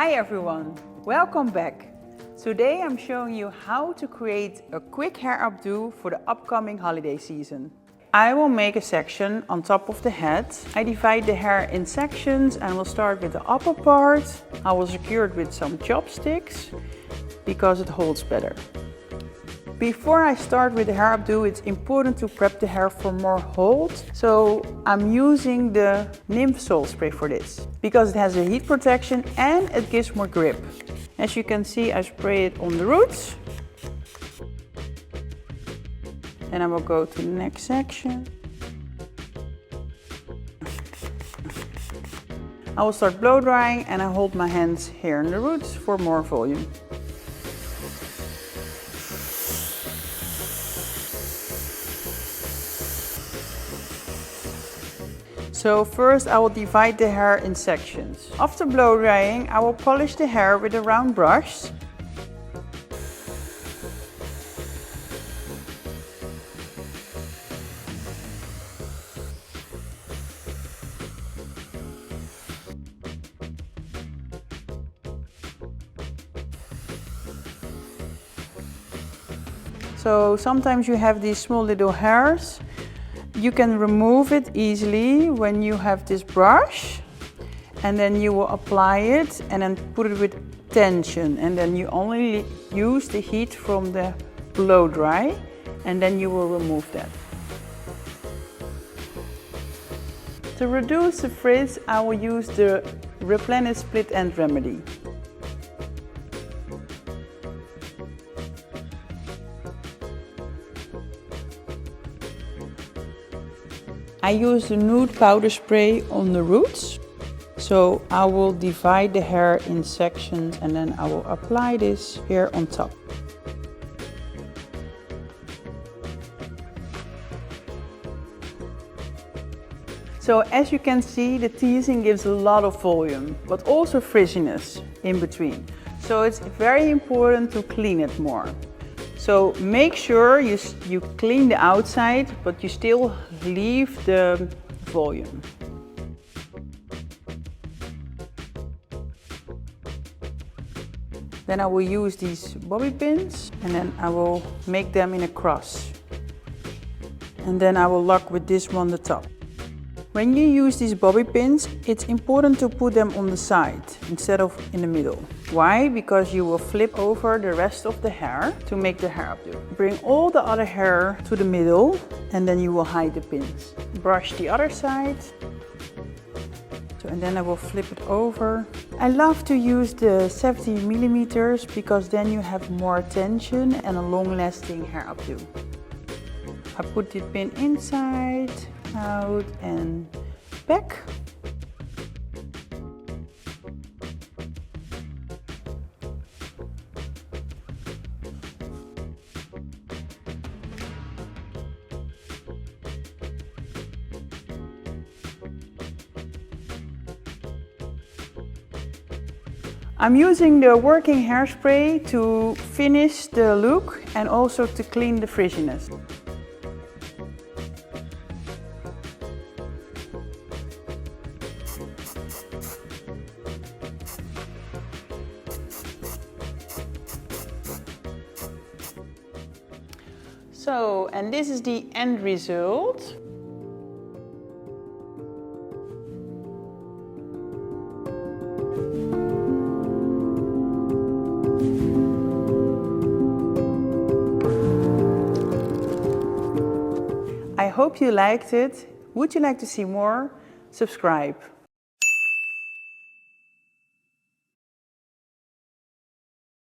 Hi everyone, welcome back. Today I'm showing you how to create a quick hair updo for the upcoming holiday season. I will make a section on top of the head. I divide the hair in sections and will start with the upper part. I will secure it with some chopsticks because it holds better. Before I start with the hair updo, it's important to prep the hair for more hold. So I'm using the Nymph Salt Spray for this because it has a heat protection and it gives more grip. As you can see, I spray it on the roots. And I will go to the next section. I will start blow drying and I hold my hands here in the roots for more volume. So first I will divide the hair in sections. After blow drying, I will polish the hair with a round brush. So sometimes you have these small little hairs. You can remove it easily when you have this brush, and then you will apply it and then put it with tension, and then you only use the heat from the blow dry and then you will remove that. To reduce the frizz, I will use the Replenish Split End Remedy. I use the nude powder spray on the roots. So I will divide the hair in sections and then I will apply this here on top. So as you can see, the teasing gives a lot of volume, but also frizziness in between. So it's very important to clean it more. So make sure you clean the outside, but you still leave the volume. Then I will use these bobby pins and then I will make them in a cross. And then I will lock with this one the top. When you use these bobby pins, it's important to put them on the side instead of in the middle. Why? Because you will flip over the rest of the hair to make the hair updo. Bring all the other hair to the middle and then you will hide the pins. Brush the other side. And then I will flip it over. I love to use the 70 millimeters because then you have more tension and a long-lasting hair updo. I put the pin inside, out and back. I'm using the working hairspray to finish the look and also to clean the frizziness. So, and this is the end result. I hope you liked it. Would you like to see more? Subscribe.